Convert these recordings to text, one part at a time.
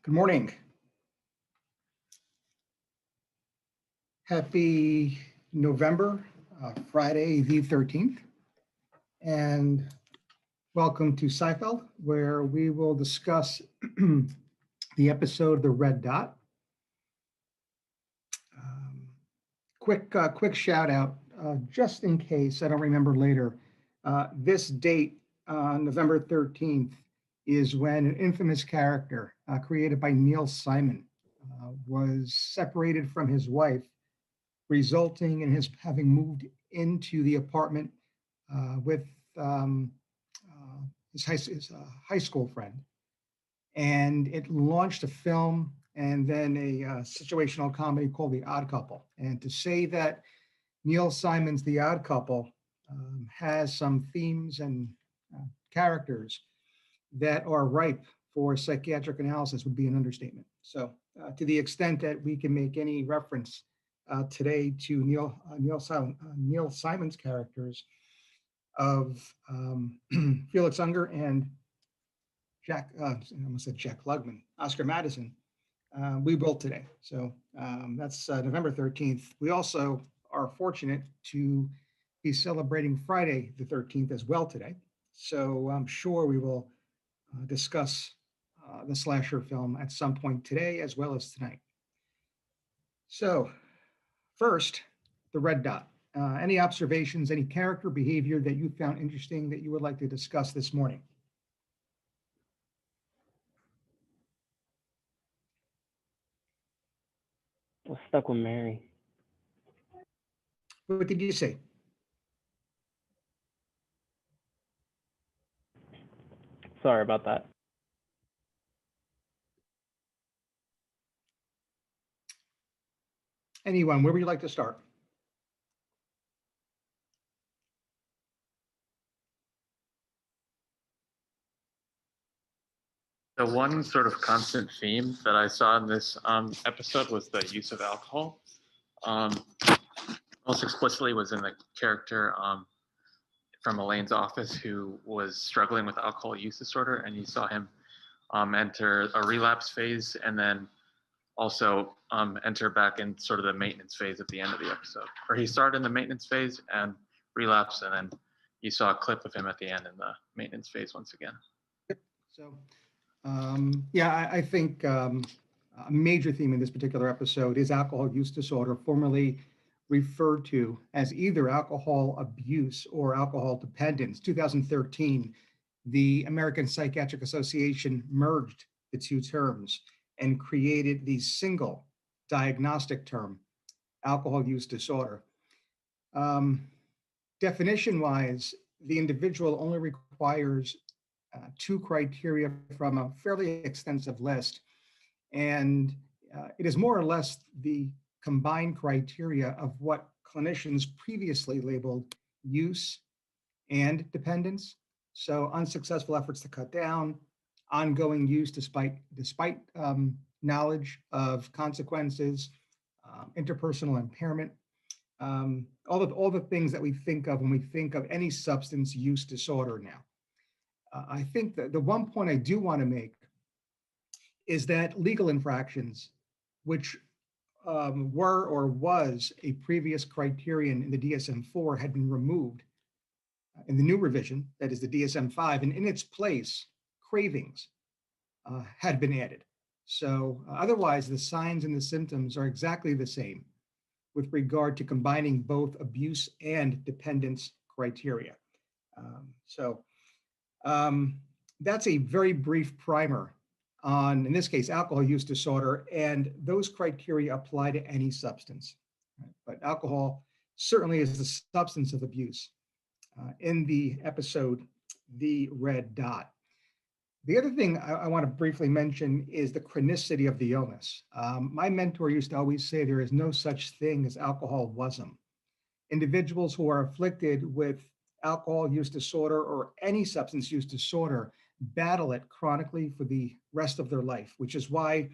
Good morning. Happy November, Friday the 13th. And welcome to Psyfeld, where we will discuss the episode The Red Dot. Quick shout out, just in case I don't remember later. This date, November 13th, is when an infamous character created by Neil Simon was separated from his wife, resulting in his having moved into the apartment with his high school friend. And it launched a film and then a situational comedy called The Odd Couple. And to say that Neil Simon's The Odd Couple has some themes and characters that are ripe for psychiatric analysis would be an understatement. So to the extent that we can make any reference today to Neil Simon's characters of Felix Unger and I almost said Jack Klugman, Oscar Madison, we will today. So that's November 13th. We also are fortunate to be celebrating Friday the 13th as well today. So I'm sure we will discuss the slasher film at some point today as well as tonight. So first, the red dot. Any observations, any character behavior that you found interesting that you would like to discuss this morning? I was stuck with Mary. What did you say? Sorry about that. Anyone, where would you like to start? The one sort of constant theme that I saw in this episode was the use of alcohol. Most explicitly was in the character from Elaine's office who was struggling with alcohol use disorder, and you saw him enter a relapse phase and then also enter back in sort of the maintenance phase at the end of the episode. Or he started in the maintenance phase and relapsed, and then you saw a clip of him at the end in the maintenance phase once again. So, I think a major theme in this particular episode is alcohol use disorder, formerly referred to as either alcohol abuse or alcohol dependence. 2013, the American Psychiatric Association merged the two terms and created the single diagnostic term, alcohol use disorder. Definition-wise, the individual only requires two criteria from a fairly extensive list, and it is more or less the combined criteria of what clinicians previously labeled use and dependence. So unsuccessful efforts to cut down, ongoing use despite knowledge of consequences, interpersonal impairment, all the things that we think of when we think of any substance use disorder now. I think that the one point I do want to make is that legal infractions, which were or was a previous criterion in the DSM-4, had been removed in the new revision, that is the DSM-5, and in its place, cravings had been added. So otherwise, the signs and the symptoms are exactly the same with regard to combining both abuse and dependence criteria. That's a very brief primer on, in this case, alcohol use disorder, and those criteria apply to any substance. Right? But alcohol certainly is the substance of abuse. In the episode, The Red Dot. The other thing I want to briefly mention is the chronicity of the illness. My mentor used to always say there is no such thing as alcoholism. Individuals who are afflicted with alcohol use disorder or any substance use disorder battle it chronically for the rest of their life, which is why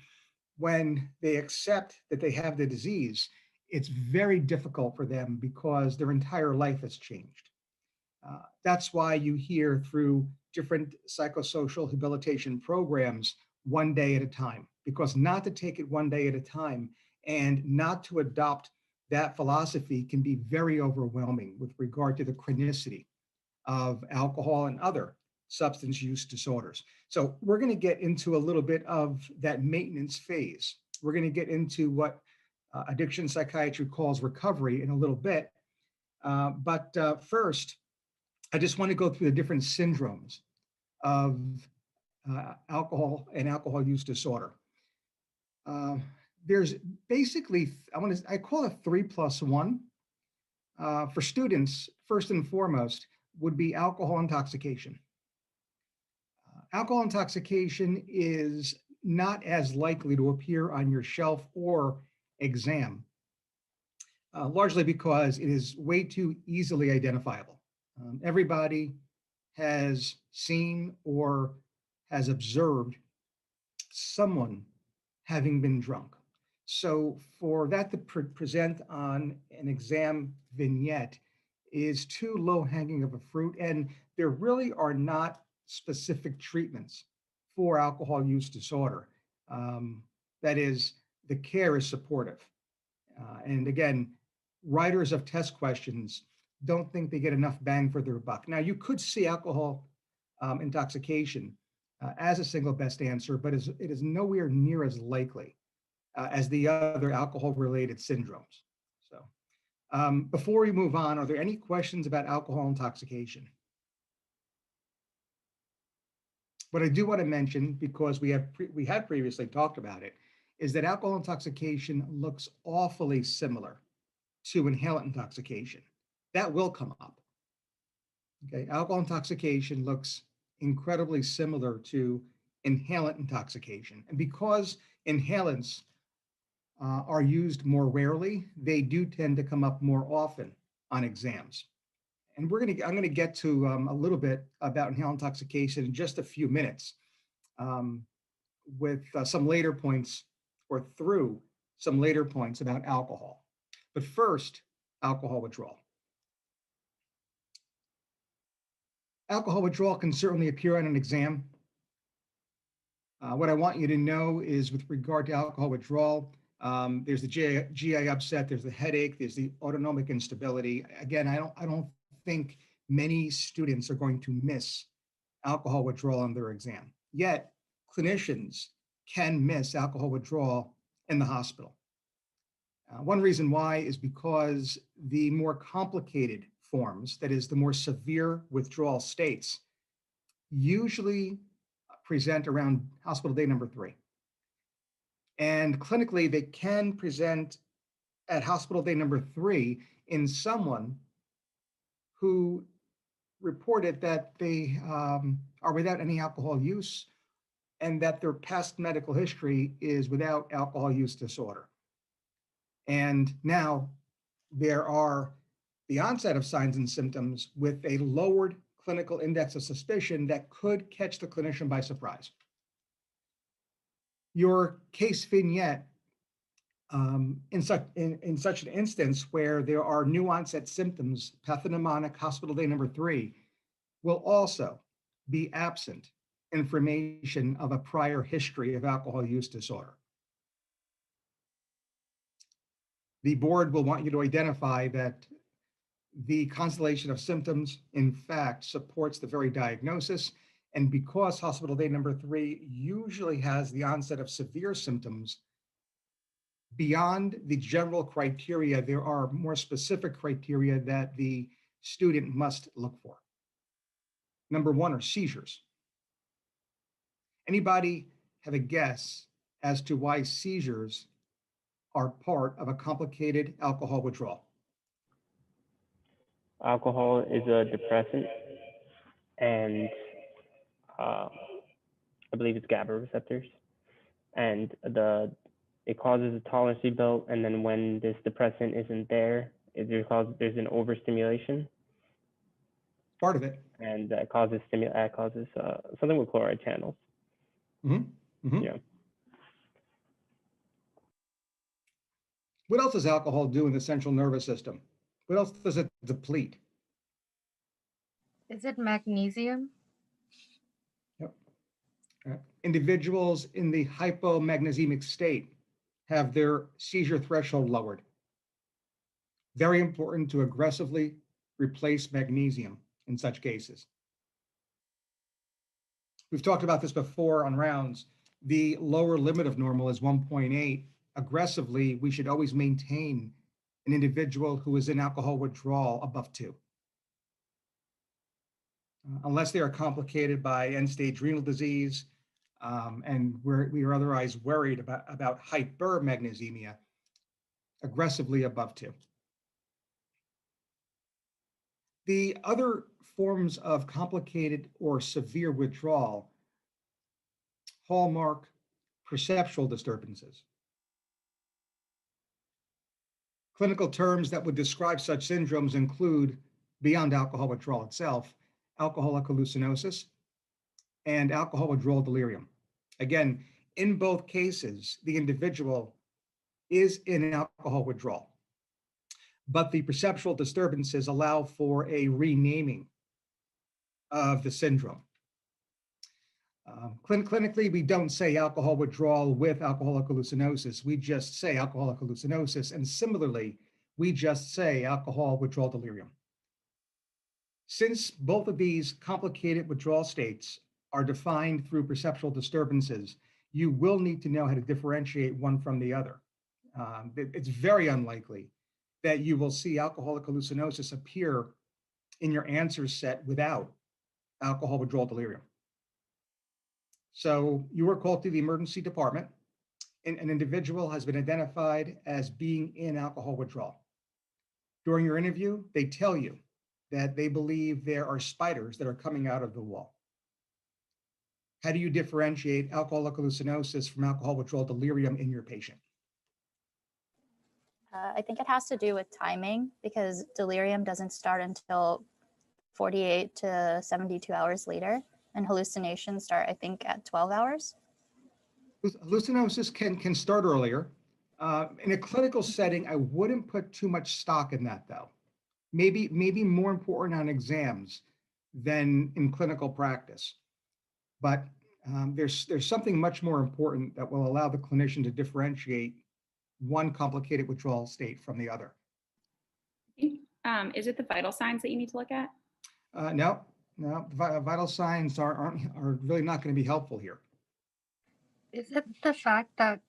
when they accept that they have the disease, it's very difficult for them because their entire life has changed. That's why you hear through different psychosocial rehabilitation programs one day at a time, because not to take it one day at a time and not to adopt that philosophy can be very overwhelming with regard to the chronicity of alcohol and other substance use disorders. So we're going to get into a little bit of that maintenance phase. We're going to get into what addiction psychiatry calls recovery in a little bit. But first, I just want to go through the different syndromes of alcohol and alcohol use disorder. There's basically, I call it 3+1. For students, first and foremost, would be alcohol intoxication. Alcohol intoxication is not as likely to appear on your shelf or exam, largely because it is way too easily identifiable. Everybody has seen or has observed someone having been drunk. So for that to present on an exam vignette is too low hanging of a fruit, and there really are not specific treatments for alcohol use disorder. That is, the care is supportive. And again, writers of test questions don't think they get enough bang for their buck. Now, you could see alcohol intoxication as a single best answer, but it is nowhere near as likely as the other alcohol-related syndromes. So before we move on, are there any questions about alcohol intoxication? What I do want to mention, because we had previously talked about it, is that alcohol intoxication looks awfully similar to inhalant intoxication. That will come up. Okay, alcohol intoxication looks incredibly similar to inhalant intoxication. And because inhalants are used more rarely, they do tend to come up more often on exams. And I'm gonna get to a little bit about inhalant intoxication in just a few minutes with some later points or through some later points about alcohol. But first, alcohol withdrawal. Alcohol withdrawal can certainly appear on an exam. What I want you to know is with regard to alcohol withdrawal, there's the GI upset, there's the headache, there's the autonomic instability. Again, I don't think many students are going to miss alcohol withdrawal on their exam. Yet, clinicians can miss alcohol withdrawal in the hospital. One reason why is because the more complicated forms, that is, the more severe withdrawal states, usually present around hospital day number 3. And clinically, they can present at hospital day number 3 in someone who reported that they are without any alcohol use and that their past medical history is without alcohol use disorder. And now there are the onset of signs and symptoms with a lowered clinical index of suspicion that could catch the clinician by surprise. Your case vignette in such an instance where there are new onset symptoms, pathognomonic hospital day number 3, will also be absent information of a prior history of alcohol use disorder. The board will want you to identify that the constellation of symptoms, in fact, supports the very diagnosis. And because hospital day number 3 usually has the onset of severe symptoms, beyond the general criteria, there are more specific criteria that the student must look for. Number 1 are seizures. Anybody have a guess as to why seizures are part of a complicated alcohol withdrawal? Alcohol is a depressant, and I believe it's GABA receptors, and it causes a tolerance to be built, and then when this depressant isn't there, there's an overstimulation. Part of it. And that causes something with chloride channels. Mm-hmm. Mm-hmm. Yeah. What else does alcohol do in the central nervous system? What else does it deplete? Is it magnesium? Yep. Individuals in the hypomagnesiemic state have their seizure threshold lowered. Very important to aggressively replace magnesium in such cases. We've talked about this before on rounds. The lower limit of normal is 1.8. Aggressively, we should always maintain an individual who is in alcohol withdrawal above 2. Unless they are complicated by end-stage renal disease, and we are otherwise worried about hypermagnesemia, aggressively above 2. The other forms of complicated or severe withdrawal hallmark perceptual disturbances. Clinical terms that would describe such syndromes include, beyond alcohol withdrawal itself, alcoholic hallucinosis and alcohol withdrawal delirium. Again, in both cases, the individual is in alcohol withdrawal, but the perceptual disturbances allow for a renaming of the syndrome. Clinically, we don't say alcohol withdrawal with alcoholic hallucinosis. We just say alcoholic hallucinosis. And similarly, we just say alcohol withdrawal delirium. Since both of these complicated withdrawal states are defined through perceptual disturbances, you will need to know how to differentiate one from the other. It's very unlikely that you will see alcoholic hallucinosis appear in your answer set without alcohol withdrawal delirium. So you are called to the emergency department, and an individual has been identified as being in alcohol withdrawal. During your interview, they tell you that they believe there are spiders that are coming out of the wall. How do you differentiate alcoholic hallucinosis from alcohol withdrawal delirium in your patient? I think it has to do with timing, because delirium doesn't start until 48 to 72 hours later, and hallucinations start, I think, at 12 hours. Hallucinosis can start earlier. In a clinical setting, I wouldn't put too much stock in that, though. Maybe more important on exams than in clinical practice. But there's something much more important that will allow the clinician to differentiate one complicated withdrawal state from the other. Is it the vital signs that you need to look at? No, vital signs are really not going to be helpful here. Is it the fact that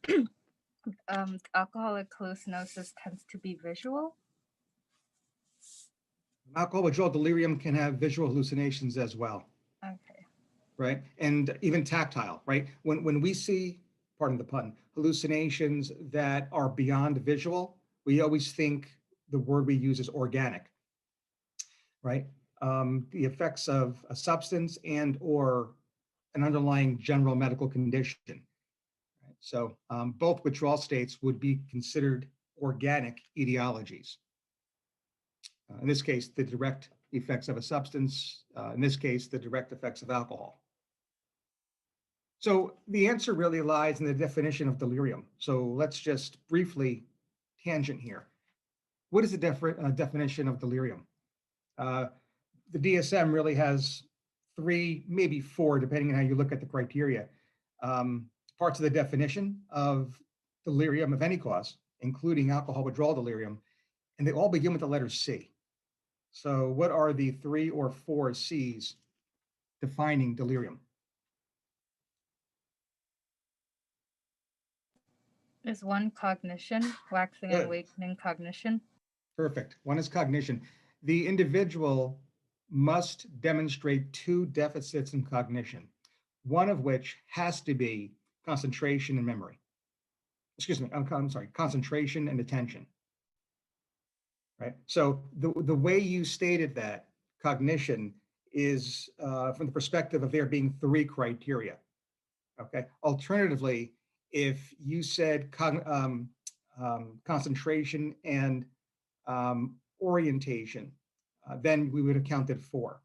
alcoholic hallucinosis tends to be visual? Alcohol withdrawal delirium can have visual hallucinations as well. Okay. Right? And even tactile, right? When we see, pardon the pun, hallucinations that are beyond visual, we always think the word we use is organic, right? The effects of a substance and or an underlying general medical condition. Right? So both withdrawal states would be considered organic etiologies. In this case, the direct effects of a substance, in this case, the direct effects of alcohol. So the answer really lies in the definition of delirium. So let's just briefly tangent here. What is the definition of delirium? The DSM really has 3, maybe 4, depending on how you look at the criteria. Parts of the definition of delirium of any cause, including alcohol withdrawal delirium, and they all begin with the letter C. So what are the 3 or 4 C's defining delirium? Is one cognition, waxing and wakening cognition? Perfect. One is cognition. The individual must demonstrate 2 deficits in cognition, one of which has to be concentration and memory. Excuse me, I'm sorry, concentration and attention. Right? So the way you stated that cognition is from the perspective of there being 3 criteria. Okay. Alternatively, if you said concentration and orientation, then we would have counted 4.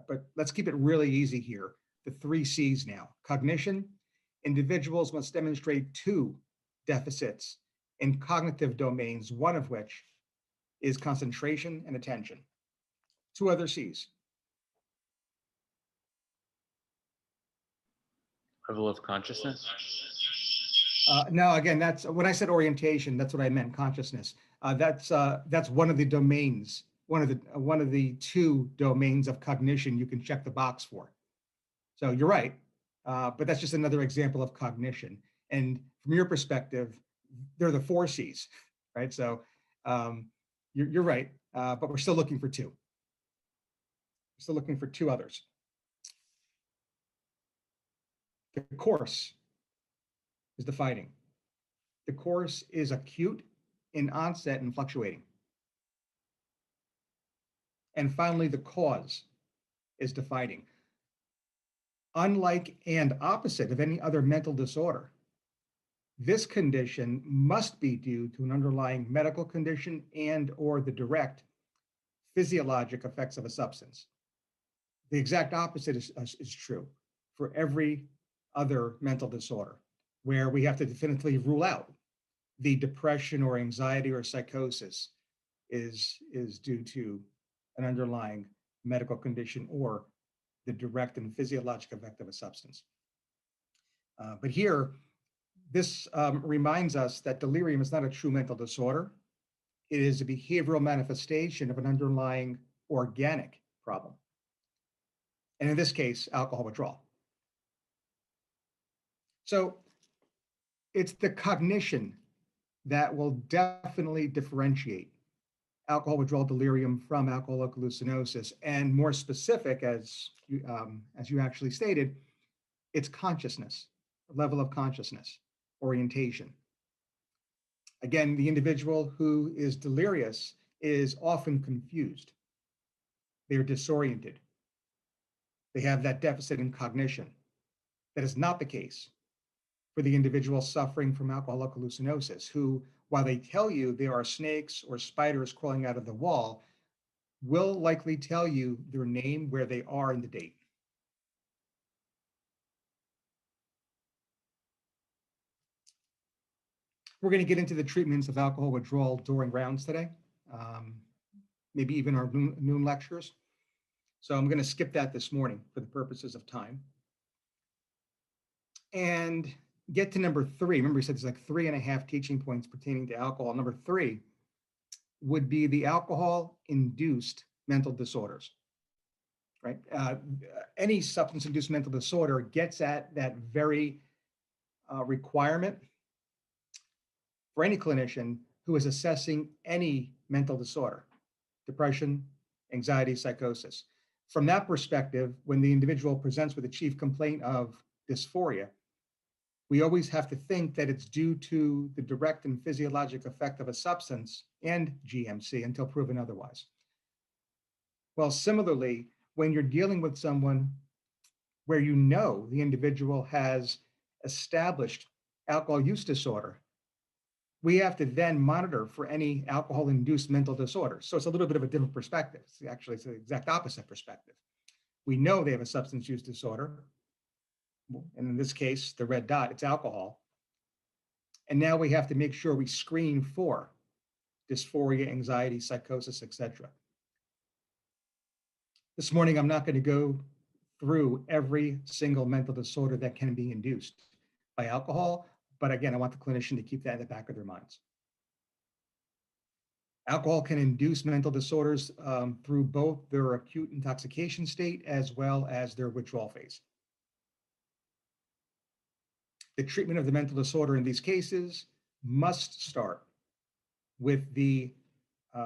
But let's keep it really easy here. The 3 C's now. Cognition, individuals must demonstrate 2 deficits in cognitive domains, one of which is concentration and attention. 2 other C's. Level of consciousness. No, again, that's when I said orientation, that's what I meant, consciousness. That's one of the domains, one of the two domains of cognition you can check the box for. So you're right, but that's just another example of cognition. And from your perspective, they're the four C's, right? So you're right, but we're still looking for two. We're still looking for two others. The course is defining. The course is acute in onset and fluctuating. And finally, the cause is defining. Unlike and opposite of any other mental disorder, this condition must be due to an underlying medical condition and or the direct physiologic effects of a substance. The exact opposite is true for every other mental disorder, where we have to definitively rule out the depression or anxiety or psychosis is due to an underlying medical condition or the direct and physiologic effect of a substance. But here, this reminds us that delirium is not a true mental disorder. It is a behavioral manifestation of an underlying organic problem. And in this case, alcohol withdrawal. So it's the cognition that will definitely differentiate alcohol withdrawal delirium from alcoholic hallucinosis. And more specific, as you actually stated, it's consciousness, level of consciousness, orientation. Again, the individual who is delirious is often confused. They're disoriented. They have that deficit in cognition. That is not the case for the individual suffering from alcoholic hallucinosis, who, while they tell you there are snakes or spiders crawling out of the wall, will likely tell you their name, where they are, and the date. We're going to get into the treatments of alcohol withdrawal during rounds today, maybe even our noon lectures. So I'm going to skip that this morning for the purposes of time. And get to number 3. Remember, we said there's like 3.5 teaching points pertaining to alcohol. Number 3 would be the alcohol-induced mental disorders, right? Any substance-induced mental disorder gets at that very requirement for any clinician who is assessing any mental disorder, depression, anxiety, psychosis. From that perspective, when the individual presents with a chief complaint of dysphoria, we always have to think that it's due to the direct and physiologic effect of a substance and GMC until proven otherwise. Well, similarly, when you're dealing with someone where you know the individual has established alcohol use disorder, we have to then monitor for any alcohol-induced mental disorder. So it's a little bit of a different perspective. It's the exact opposite perspective. We know they have a substance use disorder, and in this case, the red dot, it's alcohol. And now we have to make sure we screen for dysphoria, anxiety, psychosis, etc. This morning, I'm not going to go through every single mental disorder that can be induced by alcohol, but again, I want the clinician to keep that in the back of their minds. Alcohol can induce mental disorders through both their acute intoxication state as well as their withdrawal phase. The treatment of the mental disorder in these cases must start with the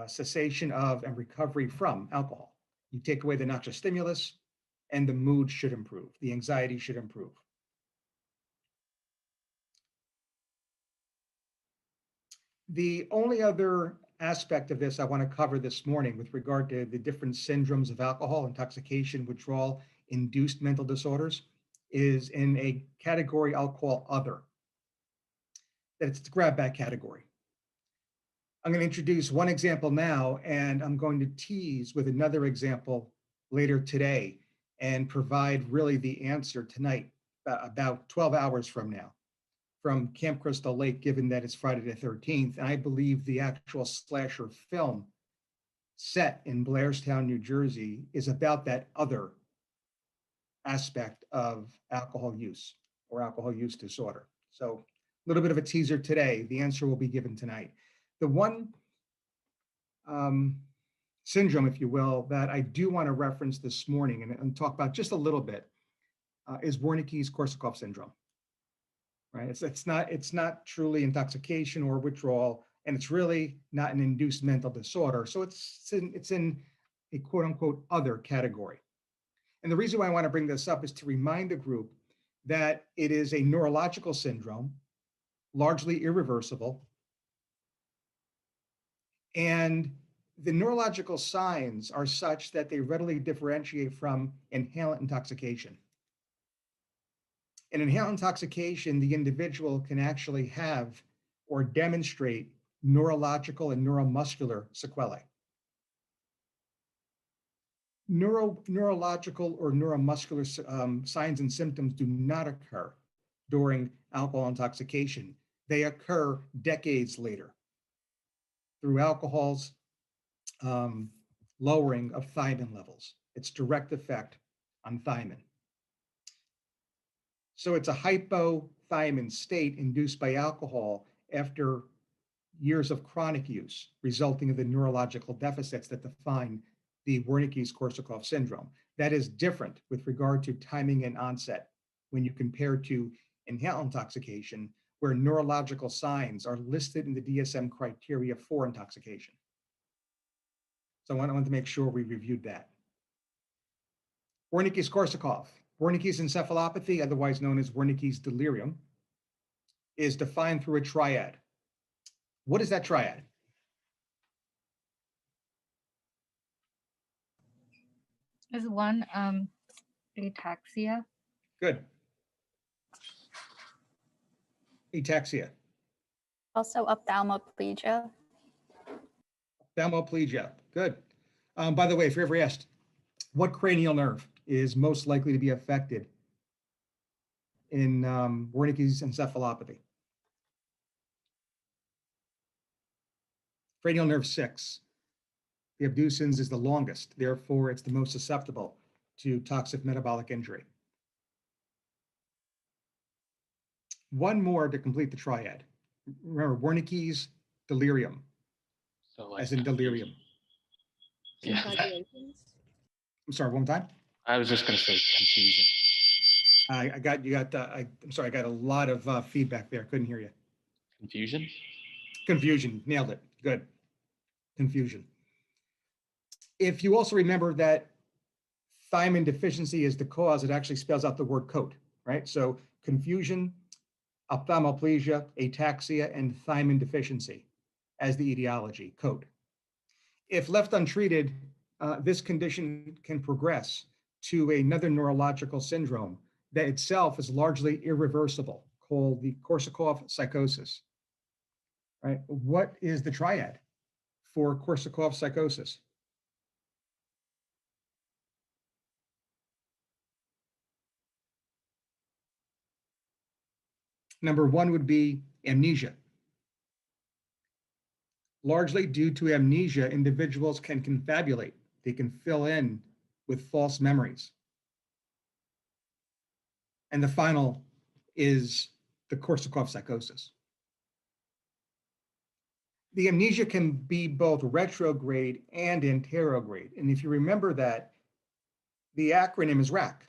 cessation of and recovery from alcohol. You take away the noxious stimulus and the mood should improve. The anxiety should improve. The only other aspect of this I want to cover this morning with regard to the different syndromes of alcohol, intoxication, withdrawal, induced mental disorders is in a category I'll call other. That it's the grab bag category. I'm going to introduce one example now, and I'm going to tease with another example later today and provide really the answer tonight, about 12 hours from now, from Camp Crystal Lake, given that it's Friday the 13th. And I believe the actual slasher film set in Blairstown, New Jersey, is about that other aspect of alcohol use or alcohol use disorder. So a little bit of a teaser today. The answer will be given tonight. The one syndrome, if you will, that I do want to reference this morning and talk about just a little bit is Wernicke's-Korsakoff syndrome. Right? It's not truly intoxication or withdrawal, and it's really not an induced mental disorder. So it's in a quote unquote other category. And the reason why I want to bring this up is to remind the group that it is a neurological syndrome, largely irreversible. And the neurological signs are such that they readily differentiate from inhalant intoxication. In inhalant intoxication, the individual can actually have or demonstrate neurological and neuromuscular sequelae. Neurological or neuromuscular signs and symptoms do not occur during alcohol intoxication. They occur decades later through alcohol's lowering of thiamine levels, its direct effect on thiamine. So it's a hypothymic state induced by alcohol after years of chronic use, resulting in the neurological deficits that define the Wernicke's-Korsakoff syndrome. That is different with regard to timing and onset when you compare to inhaled intoxication, where neurological signs are listed in the DSM criteria for intoxication. So I wanted to make sure we reviewed that. Wernicke's-Korsakoff. Wernicke's encephalopathy, otherwise known as Wernicke's delirium, is defined through a triad. What is that triad? Is one ataxia? Good. Ataxia. Also ophthalmoplegia. Ophthalmoplegia. Good. By the way, if you're ever asked, what cranial nerve is most likely to be affected in Wernicke's encephalopathy? Cranial nerve 6. The abducens is the longest, therefore it's the most susceptible to toxic metabolic injury. One more to complete the triad. Remember, Wernicke's delirium, So like as in delirium. Yeah. I'm sorry, one more time. I was just gonna say confusion. I'm sorry, I got a lot of feedback there. Couldn't hear you. Confusion? Confusion, nailed it. Good. Confusion. If you also remember that thiamine deficiency is the cause, it actually spells out the word coat, right? So confusion, ophthalmoplegia, ataxia, and thiamine deficiency as the etiology, coat. If left untreated, this condition can progress to another neurological syndrome that itself is largely irreversible, called the Korsakoff psychosis. Right? What is the triad for Korsakoff psychosis? Number one would be amnesia. Largely due to amnesia, individuals can confabulate. They can fill in with false memories. And the final is the Korsakoff psychosis. The amnesia can be both retrograde and anterograde. And if you remember that, the acronym is RAC.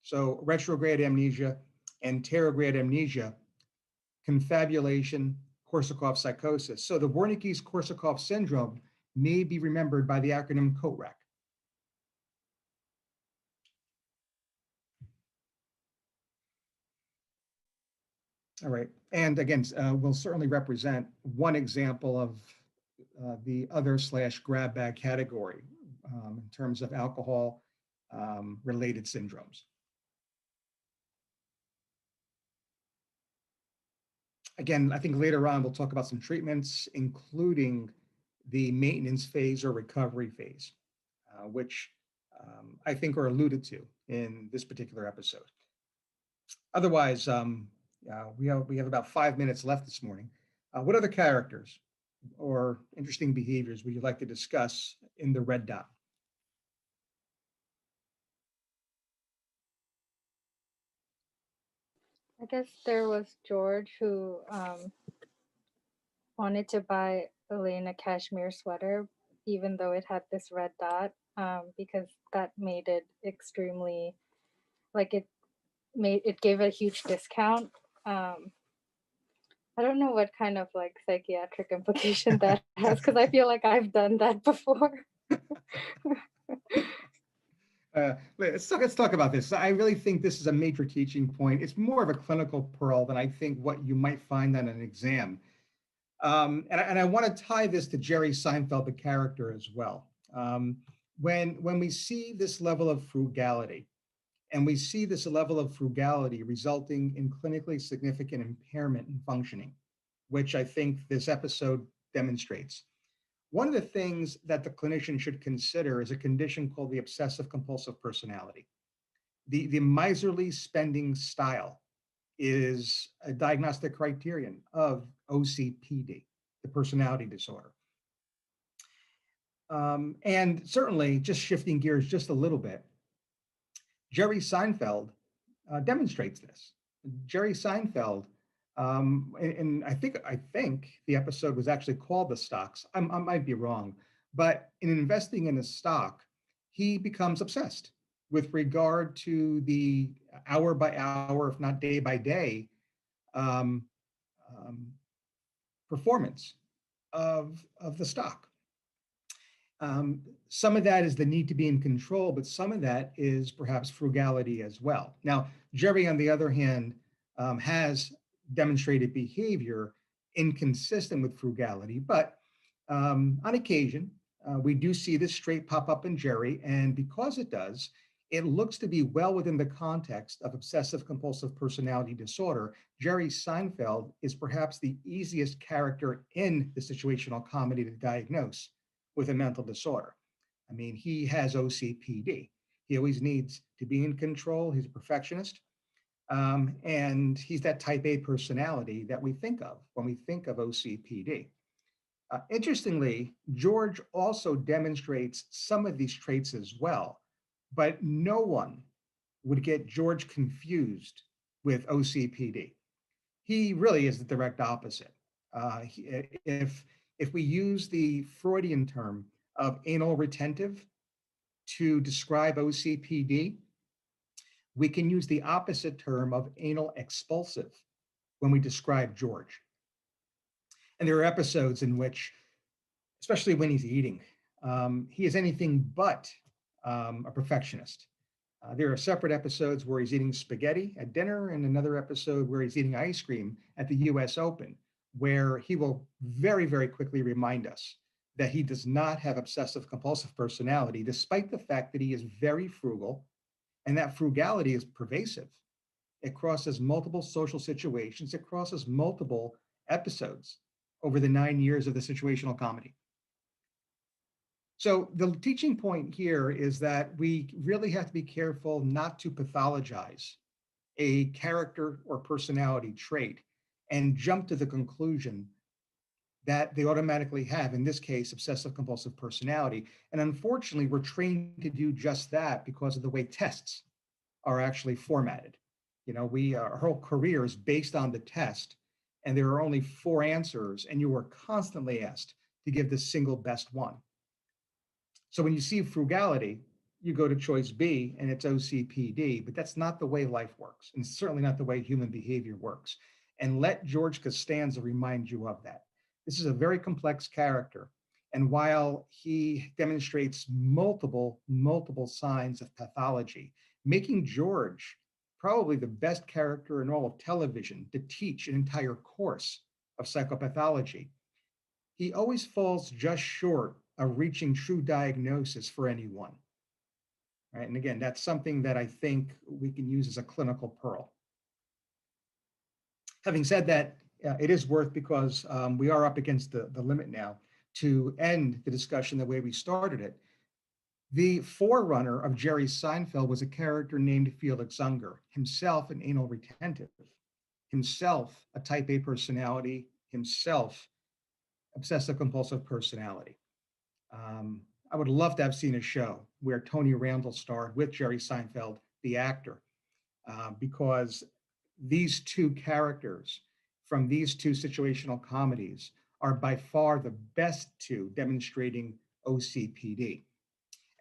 So retrograde amnesia, anterograde amnesia, confabulation, Korsakoff psychosis. So the Wernicke's-Korsakoff syndrome may be remembered by the acronym COTRAC. All right, and again, we'll certainly represent one example of the other / grab bag category in terms of alcohol related syndromes. Again, I think later on we'll talk about some treatments, including the maintenance phase or recovery phase, which I think are alluded to in this particular episode. Otherwise, we have about 5 minutes left this morning. What other characters or interesting behaviors would you like to discuss in the red dot? I guess there was George who wanted to buy Elaine a cashmere sweater, even though it had this red dot, because that made it extremely, like it gave a huge discount. Um, I don't know what kind of like psychiatric implication that has, because I feel like I've done that before. Let's talk about this. I really think this is a major teaching point. It's more of a clinical pearl than I think what you might find on an exam. And I want to tie this to Jerry Seinfeld, the character, as well. When we see this level of frugality, and we see this level of frugality resulting in clinically significant impairment in functioning, which I think this episode demonstrates. One of the things that the clinician should consider is a condition called the obsessive compulsive personality. The miserly spending style is a diagnostic criterion of OCPD, the personality disorder. And certainly, just shifting gears just a little bit, Jerry Seinfeld demonstrates this. Jerry Seinfeld, and I think the episode was actually called "The Stocks." I might be wrong, but in investing in a stock, he becomes obsessed with regard to the hour by hour, if not day by day, um, um, performance of the stock. Some of that is the need to be in control, but some of that is perhaps frugality as well. Now, Jerry, on the other hand, has demonstrated behavior inconsistent with frugality, but on occasion, we do see this trait pop up in Jerry, and because it does, it looks to be well within the context of obsessive compulsive personality disorder. Jerry Seinfeld is perhaps the easiest character in the situational comedy to diagnose with a mental disorder. I mean, he has OCPD. He always needs to be in control. He's a perfectionist. And he's that type A personality that we think of when we think of OCPD. Interestingly, George also demonstrates some of these traits as well, but no one would get George confused with OCPD. He really is the direct opposite. If we use the Freudian term of anal retentive to describe OCPD, we can use the opposite term of anal expulsive when we describe George. And there are episodes in which, especially when he's eating, he is anything but a perfectionist. There are separate episodes where he's eating spaghetti at dinner and another episode where he's eating ice cream at the US Open, where he will very, very quickly remind us that he does not have obsessive compulsive personality, despite the fact that he is very frugal and that frugality is pervasive. It crosses multiple social situations, it crosses multiple episodes over the 9 years of the situational comedy. So the teaching point here is that we really have to be careful not to pathologize a character or personality trait and jump to the conclusion that they automatically have, in this case, obsessive compulsive personality. And unfortunately, we're trained to do just that because of the way tests are actually formatted. You know, our whole career is based on the test, and there are only 4 answers, and you are constantly asked to give the single best one. So when you see frugality, you go to choice B and it's OCPD, but that's not the way life works. And certainly not the way human behavior works. And let George Costanza remind you of that. This is a very complex character. And while he demonstrates multiple signs of pathology, making George probably the best character in all of television to teach an entire course of psychopathology, he always falls just short of reaching true diagnosis for anyone. Right? And again, that's something that I think we can use as a clinical pearl. Having said that, it is worth, because we are up against the limit now, to end the discussion the way we started it. The forerunner of Jerry Seinfeld was a character named Felix Unger, himself an anal retentive, himself a type A personality, himself obsessive compulsive personality. I would love to have seen a show where Tony Randall starred with Jerry Seinfeld, the actor, because these two characters from these two situational comedies are by far the best two demonstrating OCPD.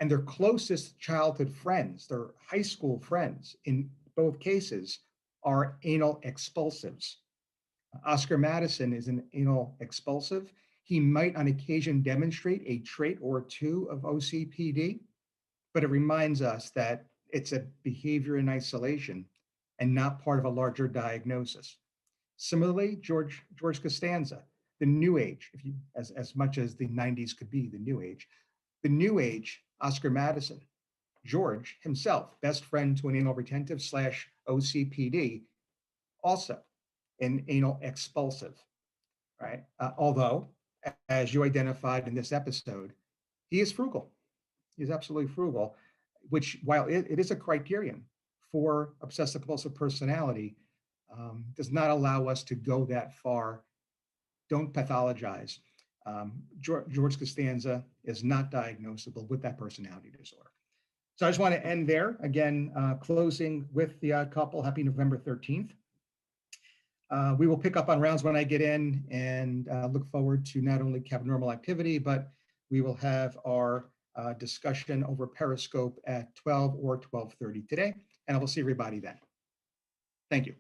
And their closest childhood friends, their high school friends in both cases, are anal expulsives. Oscar Madison is an anal expulsive. He might on occasion demonstrate a trait or two of OCPD, but it reminds us that it's a behavior in isolation and not part of a larger diagnosis. Similarly, George Costanza, the New Age, if you as much as the 90s could be the New Age, the New Age, Oscar Madison, George himself, best friend to an anal retentive slash OCPD, also an anal expulsive, right? Although, as you identified in this episode, he is frugal. He's absolutely frugal, which while it is a criterion for obsessive compulsive personality, does not allow us to go that far. Don't pathologize. George Costanza is not diagnosable with that personality disorder. So I just want to end there. Again, closing with the Odd Couple. Happy November 13th. We will pick up on rounds when I get in, and look forward to not only Normal Activity, but we will have our discussion over Periscope at 12 or 12:30 today, and I will see everybody then. Thank you.